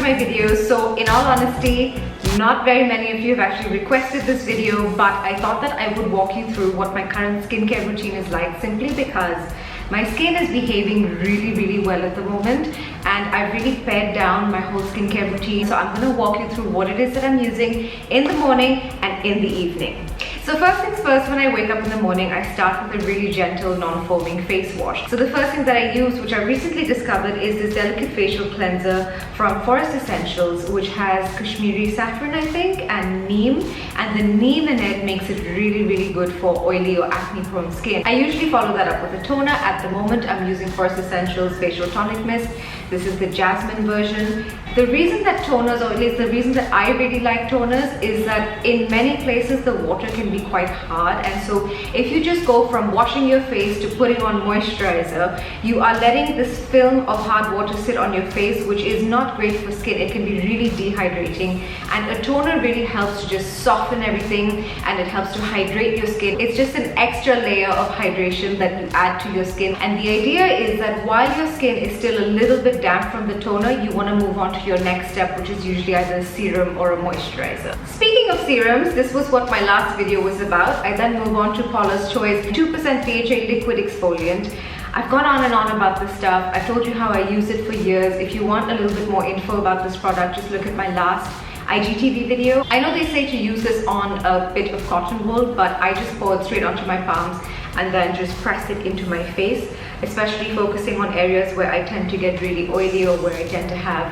my videos. So in all honesty, not very many of you have actually requested this video, but I thought that I would walk you through what my current skincare routine is like, simply because my skin is behaving really well at the moment, and I've really pared down my whole skincare routine. So I'm going to walk you through what it is that I'm using in the morning and in the evening. So first things first, when I wake up in the morning, I start with a really gentle, non-foaming face wash. So the first thing that I use, which I recently discovered, is this delicate facial cleanser from Forest Essentials, which has Kashmiri saffron, I think, and neem. And the neem in it makes it really good for oily or acne-prone skin. I usually follow that up with a toner. At the moment, I'm using Forest Essentials Facial Tonic Mist. This is the jasmine version. The reason that toners, or at least the reason that I really like toners, is that in many places the water can be quite hard, and so if you just go from washing your face to putting on moisturizer, you are letting this film of hard water sit on your face, which is not great for skin. It can be really dehydrating, and a toner really helps to just soften everything, and it helps to hydrate your skin. It's just an extra layer of hydration that you add to your skin, and the idea is that while your skin is still a little bit damp from the toner, you want to move on to your next step, which is usually either a serum or a moisturizer. Speaking of serums, this was what my last video was about. I then move on to Paula's Choice 2% PHA liquid exfoliant. I've gone on and on about this stuff. I've told you how I use it for years. If you want a little bit more info about this product, just look at my last IGTV video. I know they say to use this on a bit of cotton wool, but I just pour it straight onto my palms and then just press it into my face, especially focusing on areas where I tend to get really oily or where I tend to have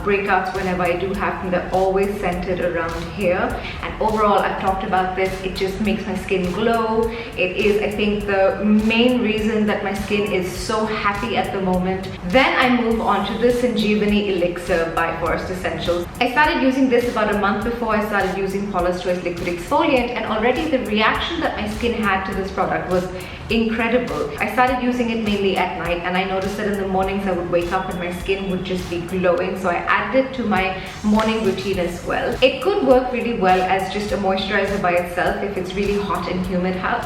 breakouts whenever I do have them. They're always centered around here, and overall, I've talked about this, it just makes my skin glow. It is, I think, the main reason that my skin is so happy at the moment. Then I move on to the Sanjeevani Elixir by Forest Essentials. I started using this about a month before I started using Paula's Choice liquid exfoliant, and already the reaction that my skin had to this product was incredible. I started using it mainly at night, and I noticed that in the mornings I would wake up and my skin would just be glowing, so I added it to my morning routine as well. It could work really well as just a moisturizer by itself if it's really hot and humid out,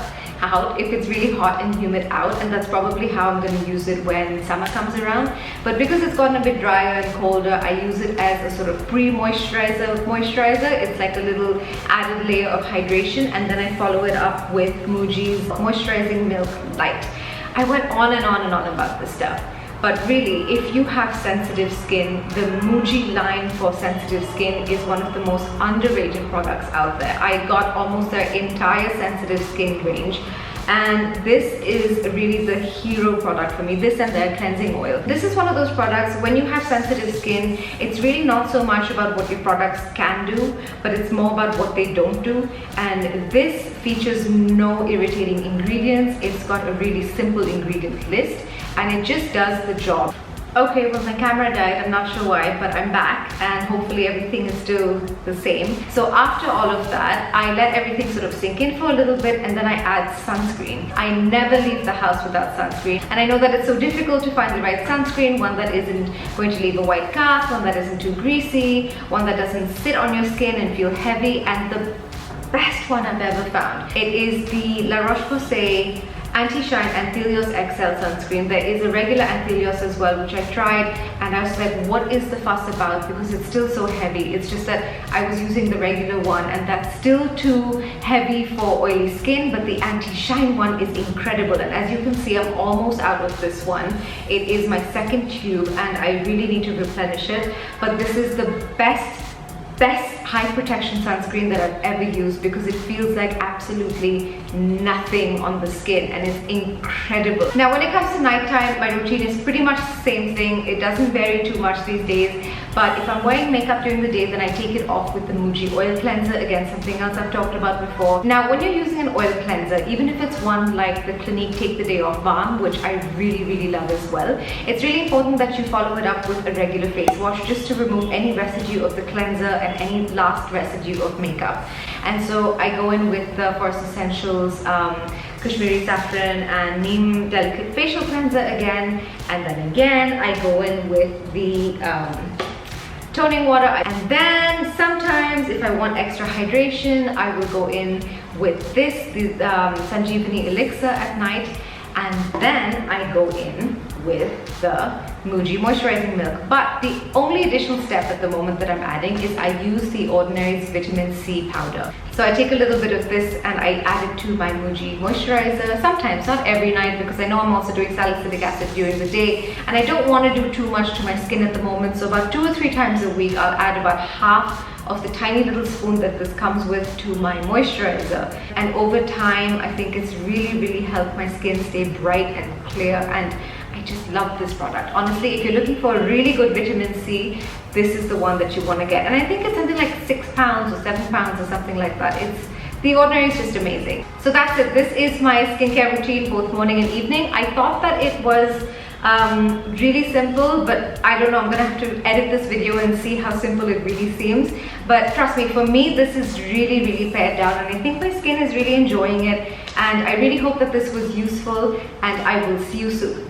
and that's probably how I'm going to use it when summer comes around. But because it's gotten a bit drier and colder, I use it as a sort of pre-moisturizer. It's like a little added layer of hydration, and then I follow it up with Muji's Moisturizing Milk Light. I went on and on about this stuff, but really, if you have sensitive skin, the Muji line for sensitive skin is one of the most underrated products out there. I got almost their entire sensitive skin range, and this is really the hero product for me, this and their cleansing oil. This is one of those products, when you have sensitive skin, it's really not so much about what your products can do, but it's more about what they don't do. And this features no irritating ingredients. It's got a really simple ingredient list, and it just does the job. Okay, well, my camera died, I'm not sure why, but I'm back, and hopefully everything is still the same. So after all of that, I let everything sort of sink in for a little bit, and then I add sunscreen. I never leave the house without sunscreen, and I know that it's so difficult to find the right sunscreen, one that isn't going to leave a white cast, one that isn't too greasy, one that doesn't sit on your skin and feel heavy, and the best one I've ever found, it is the La Roche-Posay Anti-Shine Anthelios XL sunscreen. There is a regular Anthelios as well, which I tried, and I was like, what is the fuss about, because it's still so heavy. It's just that I was using the regular one, and that's still too heavy for oily skin, but the Anti-Shine one is incredible. And as you can see, I'm almost out of this one. It is my second tube, and I really need to replenish it, but this is the best high protection sunscreen that I've ever used, because it feels like absolutely nothing on the skin, and it's incredible. Now, when it comes to nighttime, my routine is pretty much the same thing. It doesn't vary too much these days, but if I'm wearing makeup during the day, then I take it off with the Muji oil cleanser. Again, something else I've talked about before. Now, when you're using an oil cleanser, even if it's one like the Clinique Take the Day Off Balm, which I really love as well, it's really important that you follow it up with a regular face wash, just to remove any residue of the cleanser and any last residue of makeup. And so I go in with the Forest Essentials Kashmiri saffron and neem delicate facial cleanser again, and then again I go in with the toning water, and then sometimes if I want extra hydration, I will go in with this, the Sanjeevani Elixir at night, and then I go in with the Muji moisturizing milk. But the only additional step at the moment that I'm adding is I use the Ordinary's vitamin C powder. So I take a little bit of this and I add it to my Muji moisturizer, sometimes, not every night, because I know I'm also doing salicylic acid during the day and I don't want to do too much to my skin at the moment. So about 2 or 3 times a week I'll add about half of the tiny little spoon that this comes with to my moisturizer, and over time I think it's really helped my skin stay bright and clear, and I just love this product. Honestly, if you're looking for a really good vitamin C, this is the one that you want to get, and I think it's something like £6 or £7 or something like that. The Ordinary is just amazing. So that's it. This is my skincare routine both morning and evening. I thought that it was really simple, but I don't know, I'm gonna have to edit this video and see how simple it really seems. But trust me, for me this is really pared down, and I think my skin is really enjoying it, and I really hope that this was useful, and I will see you soon.